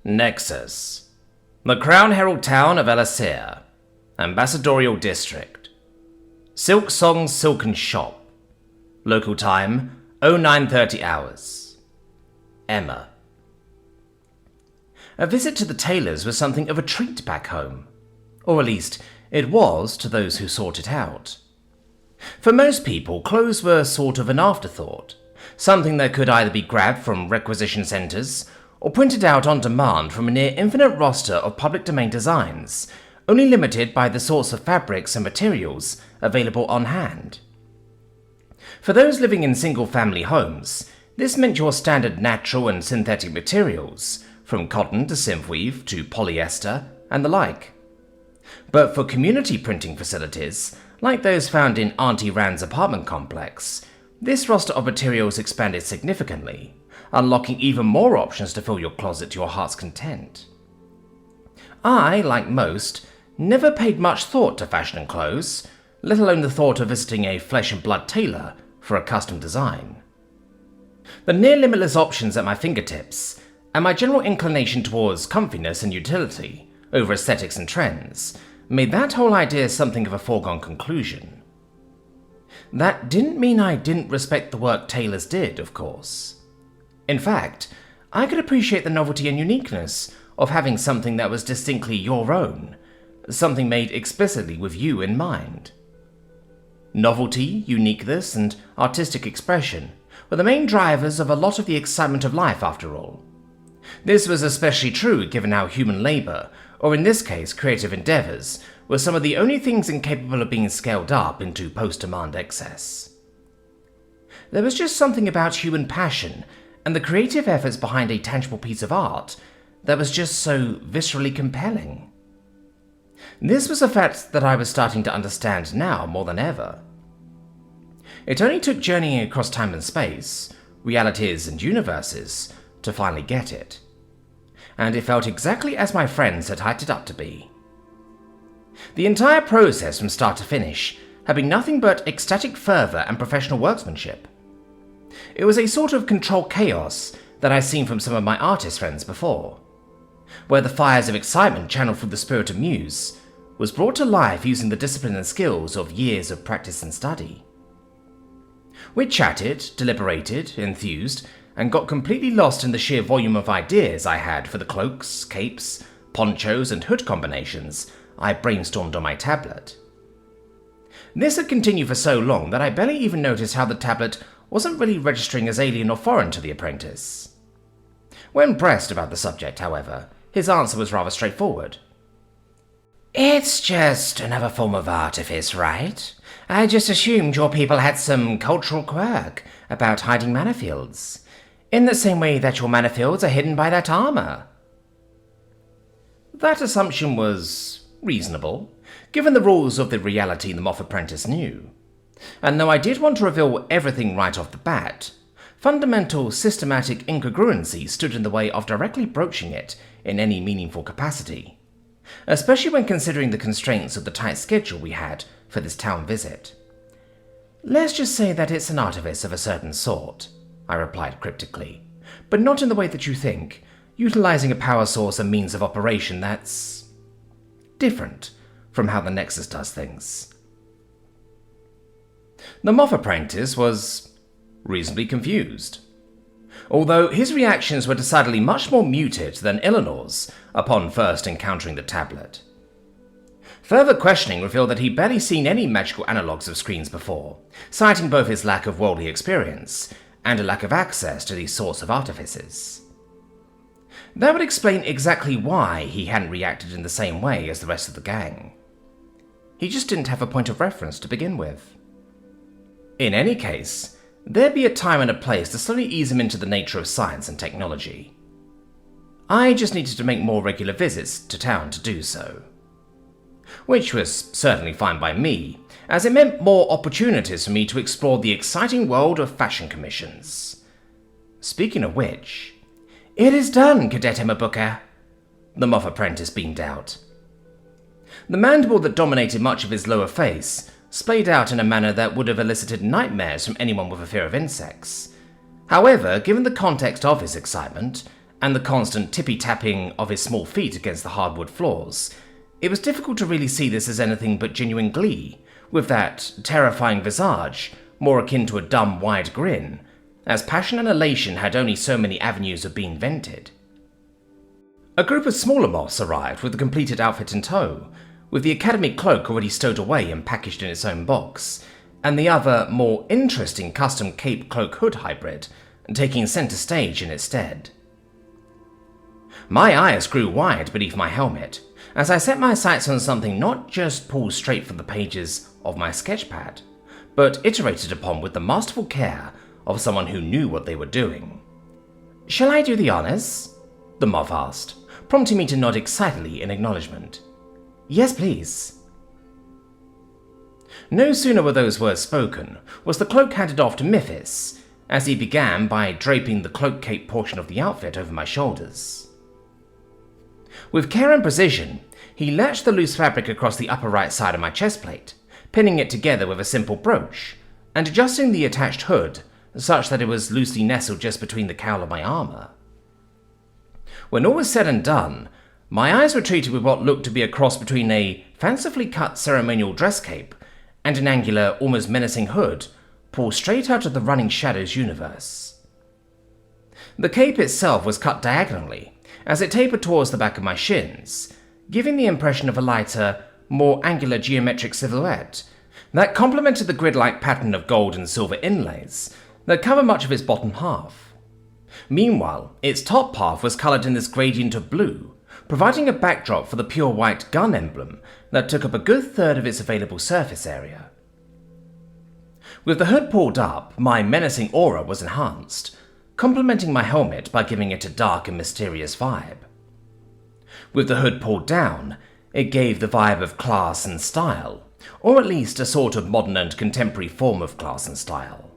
Nexus. The Crown Herald town of Elasir. Ambassadorial District. Silk Song's Silken Shop. Local time, 0930 hours. Emma. A visit to the tailor's was something of a treat back home. Or at least, it was to those who sought it out. For most people, clothes were sort of an afterthought, something that could either be grabbed from requisition centres or printed out on demand from a near infinite roster of public domain designs, only limited by the sorts of fabrics and materials available on hand. For those living in single-family homes, this meant your standard natural and synthetic materials, from cotton to synthweave to polyester and the like. But for community printing facilities, like those found in Auntie Rand's apartment complex, this roster of materials expanded significantly, unlocking even more options to fill your closet to your heart's content. I, like most, never paid much thought to fashion and clothes, let alone the thought of visiting a flesh and blood tailor for a custom design. The near limitless options at my fingertips, and my general inclination towards comfiness and utility over aesthetics and trends, made that whole idea something of a foregone conclusion. That didn't mean I didn't respect the work tailors did, of course. In fact, I could appreciate the novelty and uniqueness of having something that was distinctly your own, something made explicitly with you in mind. Novelty, uniqueness, and artistic expression were the main drivers of a lot of the excitement of life, after all. This was especially true given how human labour, or in this case creative endeavours, were some of the only things incapable of being scaled up into post-demand excess. There was just something about human passion and the creative efforts behind a tangible piece of art that was just so viscerally compelling. This was a fact that I was starting to understand now more than ever. It only took journeying across time and space, realities and universes, to finally get it. And it felt exactly as my friends had hyped it up to be. The entire process from start to finish had been nothing but ecstatic fervour and professional workmanship. It was a sort of controlled chaos that I'd seen from some of my artist friends before, where the fires of excitement channeled through the spirit of muse was brought to life using the discipline and skills of years of practice and study. We chatted, deliberated, enthused, and got completely lost in the sheer volume of ideas I had for the cloaks, capes, ponchos, and hood combinations I brainstormed on my tablet. This had continued for so long that I barely even noticed how the tablet wasn't really registering as alien or foreign to the apprentice. When pressed about the subject, however, his answer was rather straightforward. "It's just another form of artifice, right? I just assumed your people had some cultural quirk about hiding mana fields, in the same way that your mana fields are hidden by that armor." That assumption was reasonable, given the rules of the reality the Muff Apprentice knew. And though I did want to reveal everything right off the bat, fundamental systematic incongruency stood in the way of directly broaching it in any meaningful capacity, especially when considering the constraints of the tight schedule we had for this town visit. "Let's just say that it's an artifice of a certain sort," I replied cryptically, "but not in the way that you think, utilizing a power source and means of operation that's different from how the Nexus does things." The Muff Apprentice was reasonably confused, although his reactions were decidedly much more muted than Eleanor's upon first encountering the tablet. Further questioning revealed that he'd barely seen any magical analogues of screens before, citing both his lack of worldly experience and a lack of access to these sorts of artifices. That would explain exactly why he hadn't reacted in the same way as the rest of the gang. He just didn't have a point of reference to begin with. In any case, there'd be a time and a place to slowly ease him into the nature of science and technology. I just needed to make more regular visits to town to do so. Which was certainly fine by me, as it meant more opportunities for me to explore the exciting world of fashion commissions. Speaking of which, "It is done, Cadet Emma Booker," the Muff Apprentice beamed out. The mandible that dominated much of his lower face splayed out in a manner that would have elicited nightmares from anyone with a fear of insects. However, given the context of his excitement, and the constant tippy-tapping of his small feet against the hardwood floors, it was difficult to really see this as anything but genuine glee, with that terrifying visage, more akin to a dumb, wide grin, as passion and elation had only so many avenues of being vented. A group of smaller moths arrived with the completed outfit in tow, with the academic cloak already stowed away and packaged in its own box, and the other, more interesting custom cape cloak hood hybrid taking centre stage in its stead. My eyes grew wide beneath my helmet as I set my sights on something not just pulled straight from the pages of my sketchpad, but iterated upon with the masterful care of someone who knew what they were doing. "Shall I do the honours?" the moth asked, prompting me to nod excitedly in acknowledgement. "Yes, please." No sooner were those words spoken was the cloak handed off to Miffis, as he began by draping the cloak cape portion of the outfit over my shoulders. With care and precision, he latched the loose fabric across the upper right side of my chest plate, pinning it together with a simple brooch, and adjusting the attached hood such that it was loosely nestled just between the cowl of my armour. When all was said and done, my eyes were treated with what looked to be a cross between a fancifully cut ceremonial dress cape and an angular, almost menacing hood pulled straight out of the Running Shadows universe. The cape itself was cut diagonally, as it tapered towards the back of my shins, giving the impression of a lighter, more angular geometric silhouette that complemented the grid-like pattern of gold and silver inlays that covered much of its bottom half. Meanwhile, its top half was coloured in this gradient of blue, providing a backdrop for the pure white gun emblem that took up a good third of its available surface area. With the hood pulled up, my menacing aura was enhanced, complementing my helmet by giving it a dark and mysterious vibe. With the hood pulled down, it gave the vibe of class and style, or at least a sort of modern and contemporary form of class and style.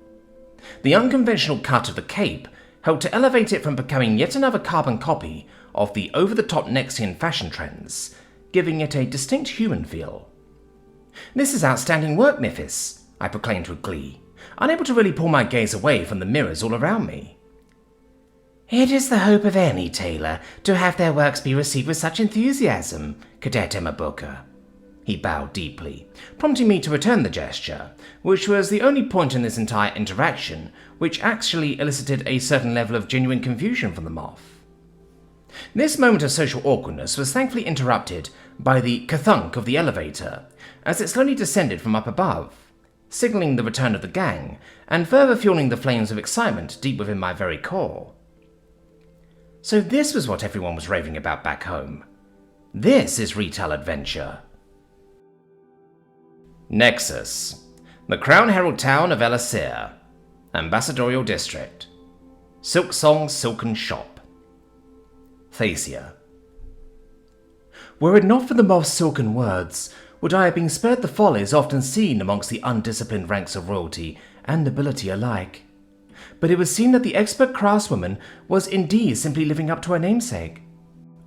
The unconventional cut of the cape helped to elevate it from becoming yet another carbon copy of the over-the-top Nexian fashion trends, giving it a distinct human feel. "This is outstanding work, Miffis," I proclaimed with glee, unable to really pull my gaze away from the mirrors all around me. "It is the hope of any tailor to have their works be received with such enthusiasm, Cadet Emma Booker." He bowed deeply, prompting me to return the gesture, which was the only point in this entire interaction which actually elicited a certain level of genuine confusion from the moth. This moment of social awkwardness was thankfully interrupted by the ka-thunk of the elevator as it slowly descended from up above, signalling the return of the gang and further fueling the flames of excitement deep within my very core. So this was what everyone was raving about back home. This is retail adventure. Nexus, the Crown Herald town of Elasir, Ambassadorial District, Silksong's Silken Shop. Thacia. Were it not for the moth's silken words, would I have been spared the follies often seen amongst the undisciplined ranks of royalty and nobility alike. But it was seen that the expert craftswoman was indeed simply living up to her namesake,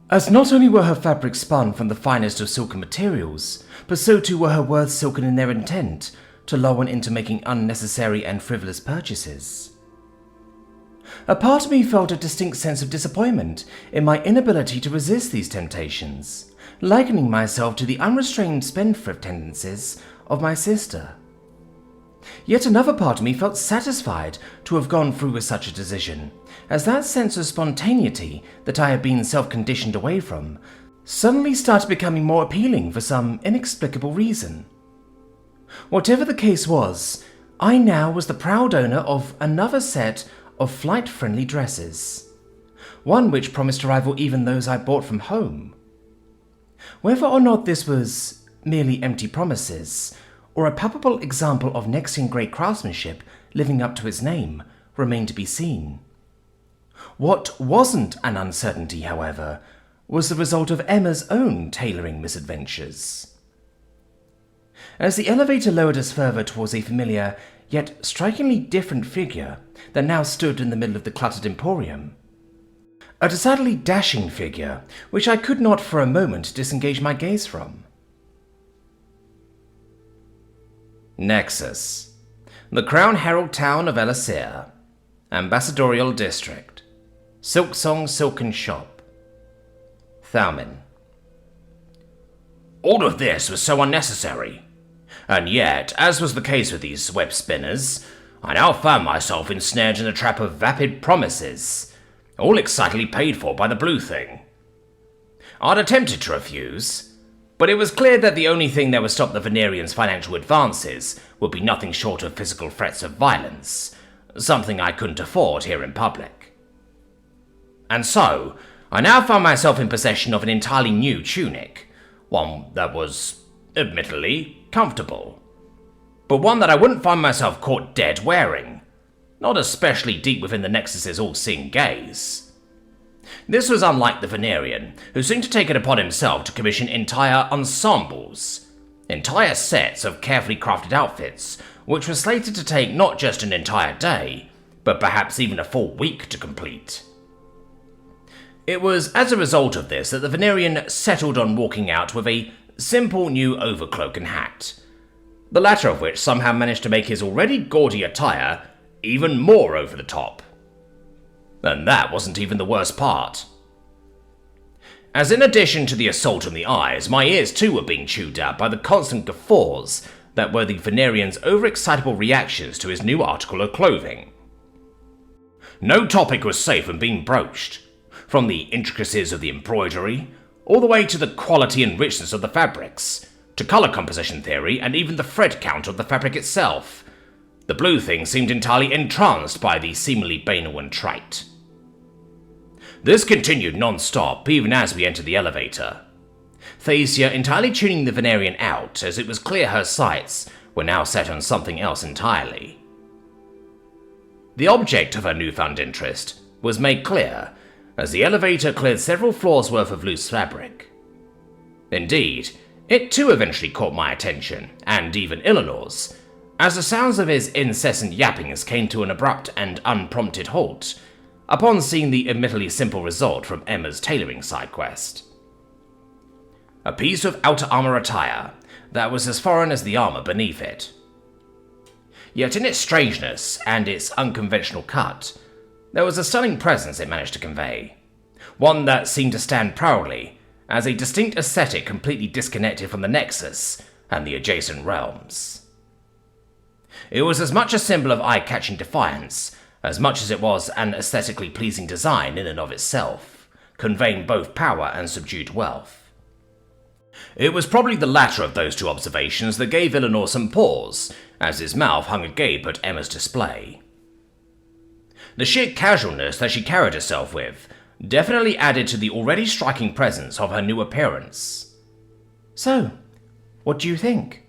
as not only were her fabrics spun from the finest of silken materials, but so too were her words silken in their intent to lull one into making unnecessary and frivolous purchases. A part of me felt a distinct sense of disappointment in my inability to resist these temptations, likening myself to the unrestrained spendthrift tendencies of my sister. Yet another part of me felt satisfied to have gone through with such a decision, as that sense of spontaneity that I had been self-conditioned away from suddenly started becoming more appealing for some inexplicable reason. Whatever the case was, I now was the proud owner of another set of flight-friendly dresses, one which promised to rival even those I bought from home. Whether or not this was merely empty promises, or a palpable example of Nexian great craftsmanship living up to its name, remained to be seen. What wasn't an uncertainty, however, was the result of Emma's own tailoring misadventures. As the elevator lowered us further towards a familiar, yet strikingly different figure that now stood in the middle of the cluttered emporium, a decidedly dashing figure which I could not for a moment disengage my gaze from. Nexus, the Crown Herald town of Elasir, Ambassadorial District, Silken Shop. Thalmin. All of this was so unnecessary. And yet, as was the case with these web spinners, I now found myself ensnared in the trap of vapid promises, all excitedly paid for by the blue thing. I'd attempted to refuse, but it was clear that the only thing that would stop the Venerians' financial advances would be nothing short of physical threats of violence, something I couldn't afford here in public. And so, I now found myself in possession of an entirely new tunic, one that was, admittedly, comfortable, but one that I wouldn't find myself caught dead wearing, not especially deep within the Nexus's all-seeing gaze. This was unlike the Venerian, who seemed to take it upon himself to commission entire ensembles, entire sets of carefully crafted outfits, which were slated to take not just an entire day, but perhaps even a full week to complete. It was as a result of this that the Venerian settled on walking out with a simple new overcloak and hat, the latter of which somehow managed to make his already gaudy attire even more over the top. And that wasn't even the worst part. As in addition to the assault on the eyes, my ears too were being chewed out by the constant guffaws that were the Venerian's overexcitable reactions to his new article of clothing. No topic was safe from being broached, from the intricacies of the embroidery, all the way to the quality and richness of the fabrics, to colour composition theory, and even the thread count of the fabric itself. The blue thing seemed entirely entranced by the seemingly banal and trite. This continued non-stop, even as we entered the elevator. Thacia entirely tuning the Venerian out, as it was clear her sights were now set on something else entirely. The object of her newfound interest was made clear as the elevator cleared several floors worth of loose fabric. Indeed, it too eventually caught my attention, and even Eleanor's, as the sounds of his incessant yappings came to an abrupt and unprompted halt upon seeing the admittedly simple result from Emma's tailoring side quest. A piece of outer armor attire that was as foreign as the armor beneath it. Yet in its strangeness and its unconventional cut, there was a stunning presence it managed to convey, one that seemed to stand proudly as a distinct aesthetic completely disconnected from the Nexus and the adjacent realms. It was as much a symbol of eye-catching defiance, as much as it was an aesthetically pleasing design in and of itself, conveying both power and subdued wealth. It was probably the latter of those two observations that gave Eleanor some pause, as his mouth hung agape at Emma's display. The sheer casualness that she carried herself with definitely added to the already striking presence of her new appearance. "So, what do you think?"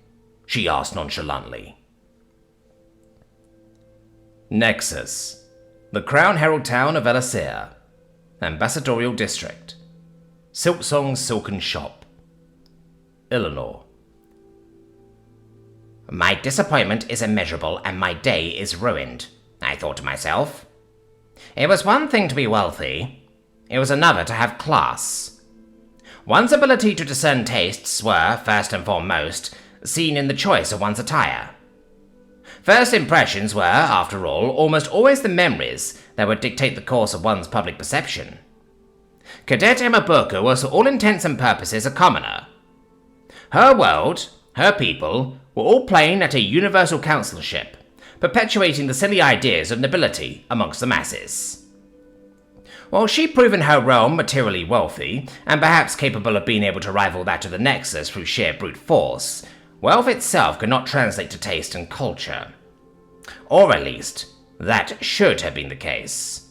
she asked nonchalantly. Nexus, the Crown Herald town of Elisir, Ambassadorial District, Silksong's Silken Shop. Eleanor. "My disappointment is immeasurable and my day is ruined," I thought to myself. It was one thing to be wealthy, it was another to have class. One's ability to discern tastes were, first and foremost, seen in the choice of one's attire. First impressions were, after all, almost always the memories that would dictate the course of one's public perception. Cadet Emma Burker was for all intents and purposes a commoner. Her world, her people, were all playing at a universal councilship, perpetuating the silly ideas of nobility amongst the masses. While she'd proven her realm materially wealthy, and perhaps capable of being able to rival that of the Nexus through sheer brute force, wealth itself could not translate to taste and culture. Or at least, that should have been the case.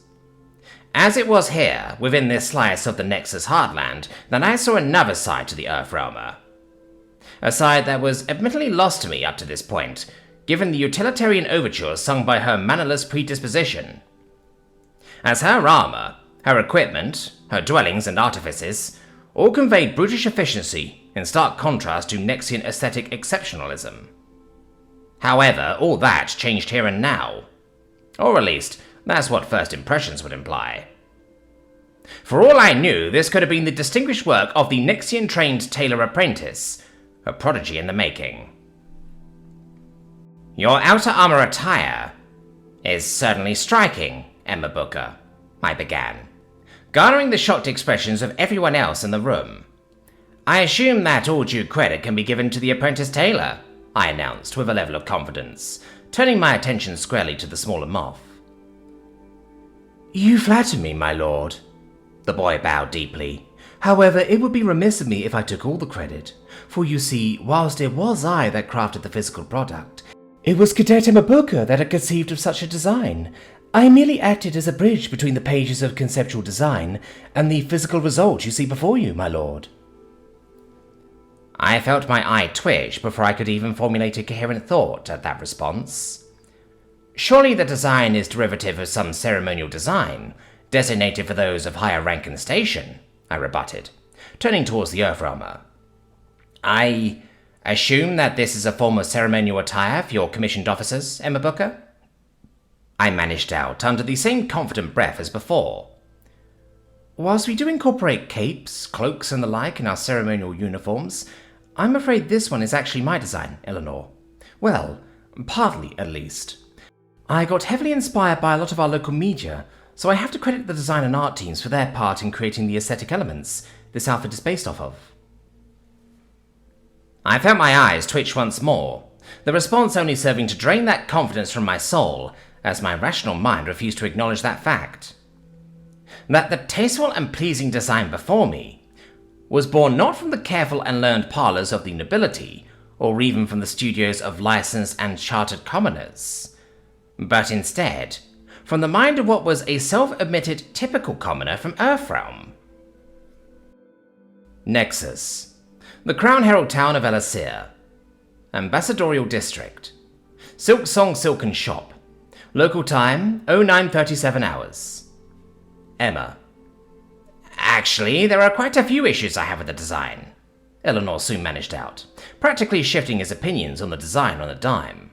As it was here, within this slice of the Nexus heartland, that I saw another side to the Earthrealmer. A side that was admittedly lost to me up to this point, given the utilitarian overtures sung by her mannerless predisposition. As her armor, her equipment, her dwellings and artifices, all conveyed brutish efficiency in stark contrast to Nexian aesthetic exceptionalism. However, all that changed here and now. Or at least, that's what first impressions would imply. For all I knew, this could have been the distinguished work of the Nexian-trained tailor apprentice, a prodigy in the making. "Your outer armor attire is certainly striking, Emma Booker," I began, garnering the shocked expressions of everyone else in the room. "I assume that all due credit can be given to the apprentice tailor," I announced with a level of confidence, turning my attention squarely to the smaller Muff. "You flatter me, my lord." The boy bowed deeply. "However, it would be remiss of me if I took all the credit, for you see, whilst it was I that crafted the physical product, it was Cadet Booker that had conceived of such a design. I merely acted as a bridge between the pages of conceptual design and the physical result you see before you, my lord." I felt my eye twitch before I could even formulate a coherent thought at that response. "Surely the design is derivative of some ceremonial design, designated for those of higher rank and station," I rebutted, turning towards the Earthrealmer. "I assume that this is a form of ceremonial attire for your commissioned officers, Emma Booker?" I managed out under the same confident breath as before. "Whilst we do incorporate capes, cloaks, and the like in our ceremonial uniforms, I'm afraid this one is actually my design, Eleanor. Well, partly at least. I got heavily inspired by a lot of our local media, so I have to credit the design and art teams for their part in creating the aesthetic elements this outfit is based off of." I felt my eyes twitch once more, the response only serving to drain that confidence from my soul, as my rational mind refused to acknowledge that fact. That the tasteful and pleasing design before me was born not from the careful and learned parlours of the nobility, or even from the studios of licensed and chartered commoners, but instead from the mind of what was a self-admitted typical commoner from Earthrealm. Nexus, the Crown Herald town of Elasir, Ambassadorial District, Silken Shop, local time 0937 hours. Emma. "Actually, there are quite a few issues I have with the design," Eleanor soon managed out, practically shifting his opinions on the design on a dime.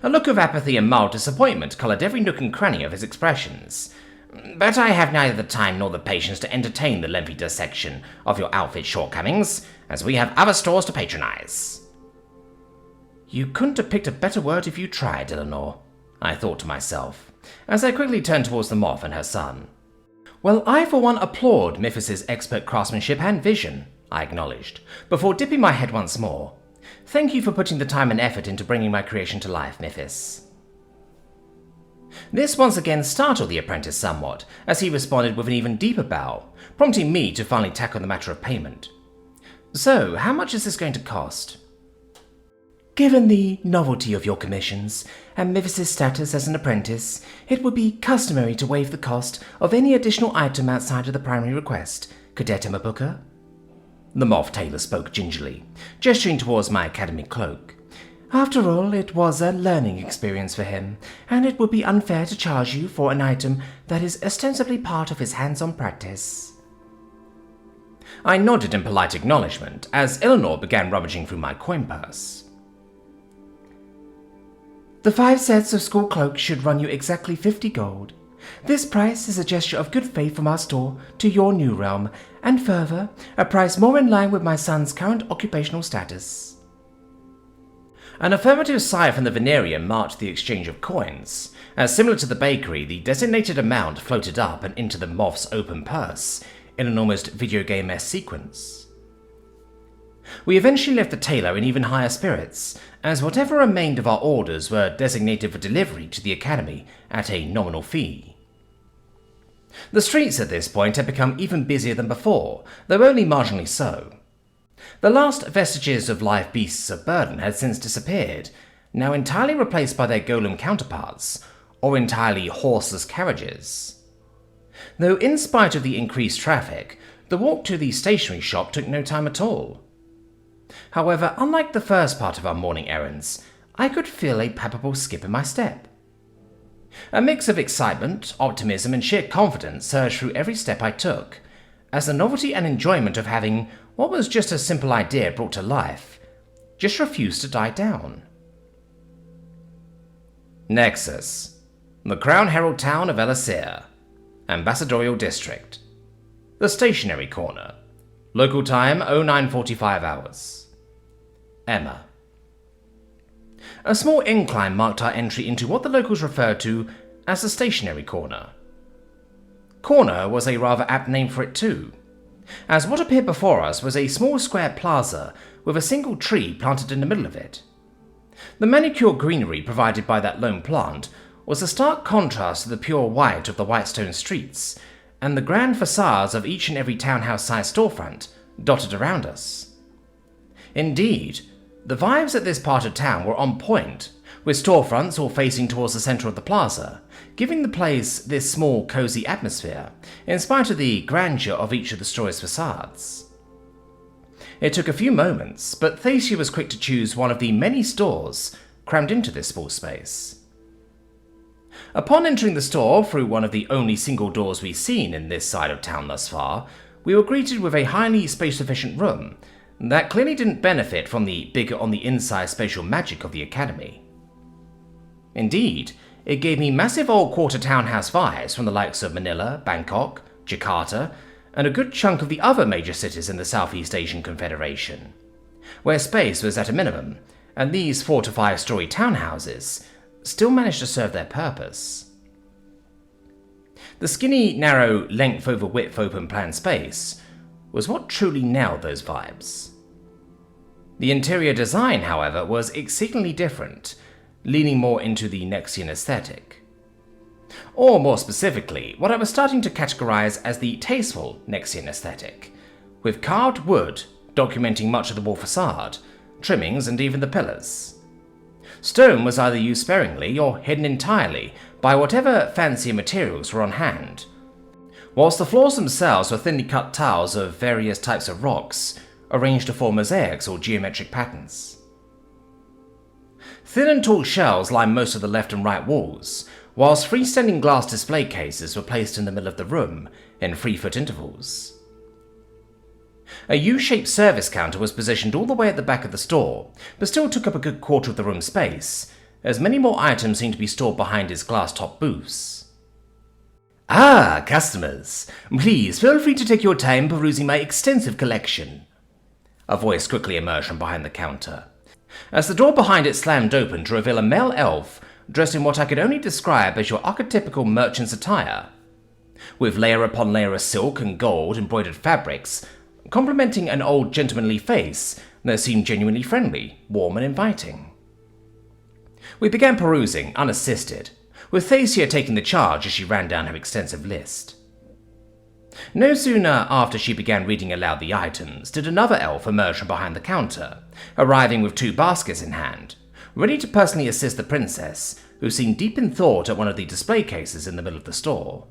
A look of apathy and mild disappointment coloured every nook and cranny of his expressions, "but I have neither the time nor the patience to entertain the lengthy dissection of your outfit shortcomings, as we have other stores to patronise." "You couldn't have picked a better word if you tried, Eleanor," I thought to myself, as I quickly turned towards the Muff and her son. "Well, I for one applaud Miffis's expert craftsmanship and vision," I acknowledged, before dipping my head once more. "Thank you for putting the time and effort into bringing my creation to life, Miffis." This once again startled the apprentice somewhat, as he responded with an even deeper bow, prompting me to finally tackle the matter of payment. "So, how much is this going to cost?" "Given the novelty of your commissions, and Miffis's status as an apprentice, it would be customary to waive the cost of any additional item outside of the primary request, Cadet Emma Booker." The Muff tailor spoke gingerly, gesturing towards my academy cloak. "After all, it was a learning experience for him, and it would be unfair to charge you for an item that is ostensibly part of his hands-on practice." I nodded in polite acknowledgement as Eleanor began rummaging through my coin purse. "The 5 sets of school cloaks should run you exactly 50 gold. This price is a gesture of good faith from our store to your new realm, and further, a price more in line with my son's current occupational status." An affirmative sigh from the Venerian marked the exchange of coins, as similar to the bakery, the designated amount floated up and into the Muff's open purse in an almost video game-esque sequence. We eventually left the tailor in even higher spirits, as whatever remained of our orders were designated for delivery to the academy at a nominal fee. The streets at this point had become even busier than before, though only marginally so. The last vestiges of live beasts of burden had since disappeared, now entirely replaced by their golem counterparts, or entirely horseless carriages. Though in spite of the increased traffic, the walk to the stationery shop took no time at all. However, unlike the first part of our morning errands, I could feel a palpable skip in my step. A mix of excitement, optimism, and sheer confidence surged through every step I took, as the novelty and enjoyment of having what was just a simple idea brought to life just refused to die down. Nexus, the Crown Herald town of Elasir, Ambassadorial District, the Stationery Corner, local time 0945 hours. Emma. A small incline marked our entry into what the locals referred to as the Stationery Corner. Corner was a rather apt name for it too, as what appeared before us was a small square plaza with a single tree planted in the middle of it. The manicured greenery provided by that lone plant was a stark contrast to the pure white of the white stone streets and the grand facades of each and every townhouse-sized storefront dotted around us. Indeed, the vibes at this part of town were on point, with storefronts all facing towards the center of the plaza, giving the place this small, cozy atmosphere, in spite of the grandeur of each of the store's facades. It took a few moments, but Thacia was quick to choose one of the many stores crammed into this small space. Upon entering the store through one of the only single doors we've seen in this side of town thus far, we were greeted with a highly space-efficient room that clearly didn't benefit from the bigger-on-the-inside spatial magic of the Academy. Indeed, it gave me massive old quarter townhouse vibes from the likes of Manila, Bangkok, Jakarta, and a good chunk of the other major cities in the Southeast Asian Confederation, where space was at a minimum, and these 4 to 5 story townhouses still managed to serve their purpose. The skinny, narrow, length over width open plan space was what truly nailed those vibes. The interior design, however, was exceedingly different, leaning more into the Nexian aesthetic. Or more specifically, what I was starting to categorize as the tasteful Nexian aesthetic, with carved wood documenting much of the wall facade, trimmings, and even the pillars. Stone was either used sparingly or hidden entirely by whatever fancier materials were on hand, whilst the floors themselves were thinly cut tiles of various types of rocks, arranged to form mosaics or geometric patterns. Thin and tall shelves lined most of the left and right walls, whilst freestanding glass display cases were placed in the middle of the room in 3-foot intervals. A U-shaped service counter was positioned all the way at the back of the store, but still took up a good quarter of the room space, as many more items seemed to be stored behind its glass-top booths. "Ah, customers, please feel free to take your time perusing my extensive collection," a voice quickly emerged from behind the counter, as the door behind it slammed open to reveal a male elf dressed in what I could only describe as your archetypical merchant's attire, with layer upon layer of silk and gold embroidered fabrics, complementing an old gentlemanly face that seemed genuinely friendly, warm and inviting. We began perusing, unassisted, with Thacia taking the charge as she ran down her extensive list. No sooner after she began reading aloud the items did another elf emerge from behind the counter, arriving with 2 baskets in hand, ready to personally assist the princess, who seemed deep in thought at one of the display cases in the middle of the store.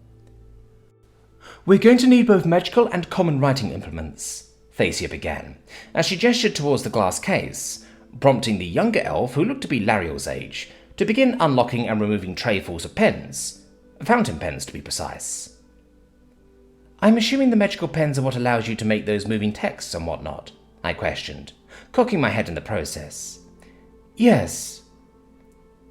"We're going to need both magical and common writing implements," Thacia began, as she gestured towards the glass case, prompting the younger elf, who looked to be Lariel's age, to begin unlocking and removing trayfuls of pens, fountain pens to be precise. "I'm assuming the magical pens are what allows you to make those moving texts and whatnot?" I questioned, cocking my head in the process. "Yes."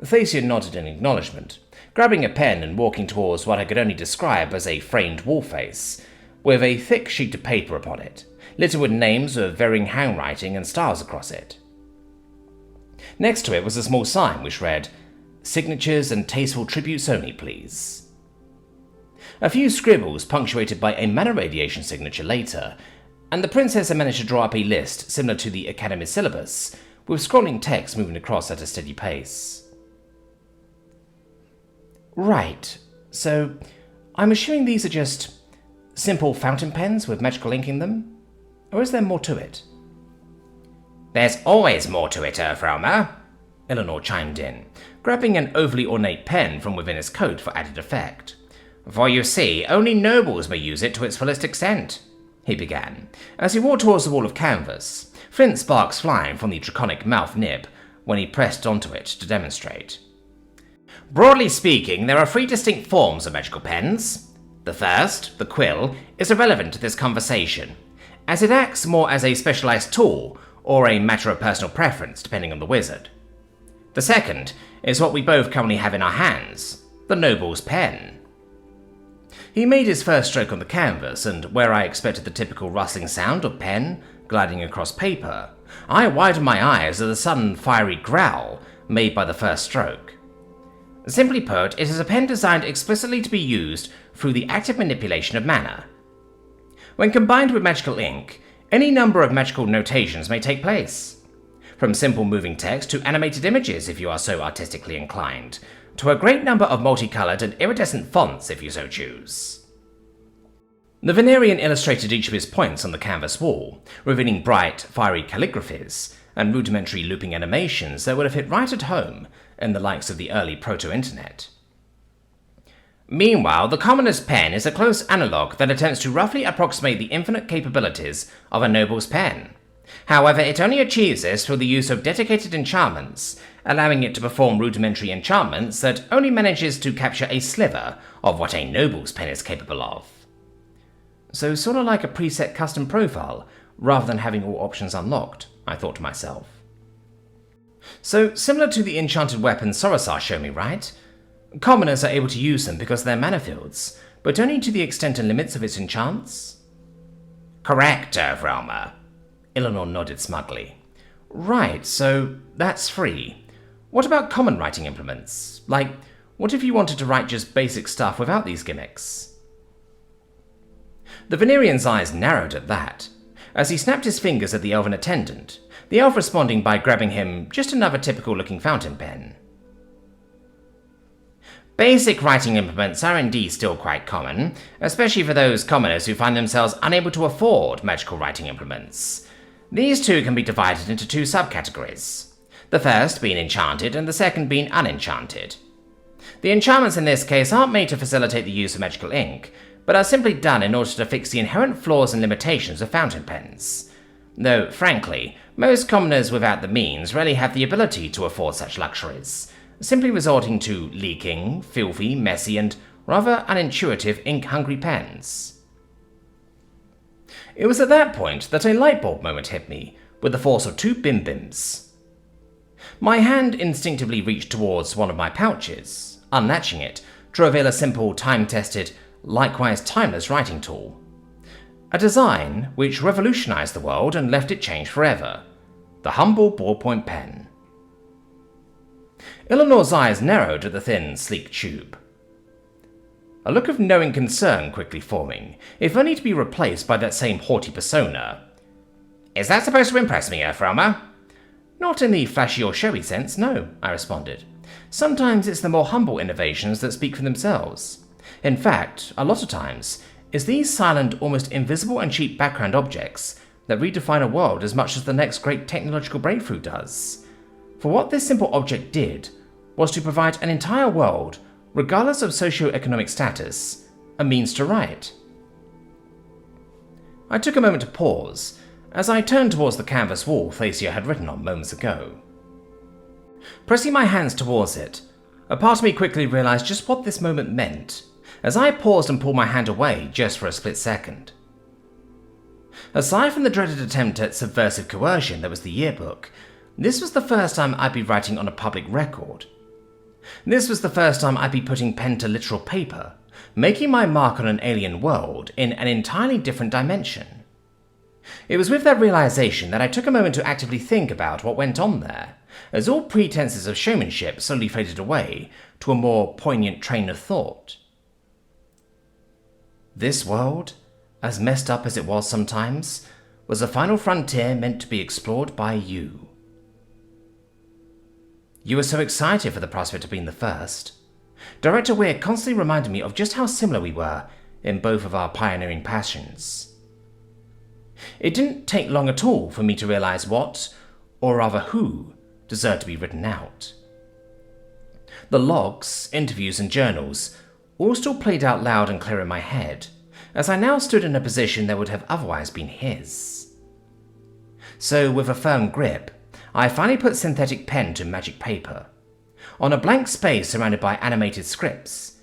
Thacia nodded in acknowledgement, grabbing a pen and walking towards what I could only describe as a framed wall face, with a thick sheet of paper upon it, littered with names of varying handwriting and styles across it. Next to it was a small sign which read, "Signatures and tasteful tributes only, please." A few scribbles punctuated by a mana radiation signature later, and the princess had managed to draw up a list similar to the Academy syllabus, with scrolling text moving across at a steady pace. "Right, so I'm assuming these are just simple fountain pens with magical ink in them? Or is there more to it?" "There's always more to it, Earthrealmer," Eleanor chimed in, grabbing an overly ornate pen from within his coat for added effect. "For you see, only nobles may use it to its fullest extent," he began, as he walked towards the wall of canvas, flint sparks flying from the draconic mouth nib when he pressed onto it to demonstrate. "Broadly speaking, there are 3 distinct forms of magical pens. The first, the quill, is irrelevant to this conversation, as it acts more as a specialized tool or a matter of personal preference depending on the wizard. The second is what we both currently have in our hands, the noble's pen." He made his first stroke on the canvas, and where I expected the typical rustling sound of pen gliding across paper, I widened my eyes at the sudden fiery growl made by the first stroke. Simply put, it is a pen designed explicitly to be used through the active manipulation of mana. When combined with magical ink, any number of magical notations may take place. From simple moving text to animated images if you are so artistically inclined, to a great number of multicolored and iridescent fonts if you so choose. The Venerian illustrated each of his points on the canvas wall, revealing bright, fiery calligraphies and rudimentary looping animations that would have hit right at home in the likes of the early proto-internet. Meanwhile, the commoner's pen is a close analogue that attempts to roughly approximate the infinite capabilities of a noble's pen. However, it only achieves this through the use of dedicated enchantments, allowing it to perform rudimentary enchantments that only manages to capture a sliver of what a noble's pen is capable of. So sort of like a preset custom profile, rather than having all options unlocked, I thought to myself. So similar to the enchanted weapons Sorosar showed me, right? Commoners are able to use them because of their mana fields, but only to the extent and limits of its enchants? Correct, Realmer. Eleanor nodded smugly. Right, so that's free. What about common writing implements? Like, what if you wanted to write just basic stuff without these gimmicks? The Venerian's eyes narrowed at that, as he snapped his fingers at the elven attendant, the elf responding by grabbing him just another typical-looking fountain pen. Basic writing implements are indeed still quite common, especially for those commoners who find themselves unable to afford magical writing implements. These two can be divided into two subcategories, the first being enchanted and the second being unenchanted. The enchantments in this case aren't made to facilitate the use of magical ink, but are simply done in order to fix the inherent flaws and limitations of fountain pens. Though, frankly, most commoners without the means rarely have the ability to afford such luxuries, simply resorting to leaking, filthy, messy, and rather unintuitive ink-hungry pens. It was at that point that a light bulb moment hit me, with the force of two bim-bims. My hand instinctively reached towards one of my pouches, unlatching it to reveal a simple, time-tested, likewise timeless writing tool. A design which revolutionized the world and left it changed forever. The humble ballpoint pen. Eleanor's eyes narrowed at the thin, sleek tube. A look of knowing concern quickly forming, if only to be replaced by that same haughty persona. Is that supposed to impress me, Earthrealmer? Not in the flashy or showy sense, no, I responded. Sometimes it's the more humble innovations that speak for themselves. In fact, a lot of times, it's these silent, almost invisible and cheap background objects that redefine a world as much as the next great technological breakthrough does. For what this simple object did was to provide an entire world, regardless of socio-economic status, a means to write. I took a moment to pause, as I turned towards the canvas wall Thacia had written on moments ago. Pressing my hands towards it, a part of me quickly realized just what this moment meant, as I paused and pulled my hand away just for a split second. Aside from the dreaded attempt at subversive coercion that was the yearbook, this was the first time I'd be writing on a public record. This was the first time I'd be putting pen to literal paper, making my mark on an alien world in an entirely different dimension. It was with that realization that I took a moment to actively think about what went on there, as all pretenses of showmanship slowly faded away to a more poignant train of thought. This world, as messed up as it was sometimes, was a final frontier meant to be explored by you. You were so excited for the prospect of being the first. Director Weir constantly reminded me of just how similar we were in both of our pioneering passions. It didn't take long at all for me to realize what, or rather who, deserved to be written out. The logs, interviews, and journals all still played out loud and clear in my head, as I now stood in a position that would have otherwise been his. So, with a firm grip, I finally put synthetic pen to magic paper. On a blank space surrounded by animated scripts,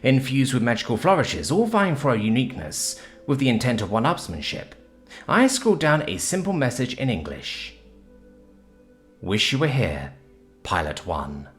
infused with magical flourishes all vying for a uniqueness with the intent of one-upsmanship, I scrawled down a simple message in English. Wish you were here, Pilot 1.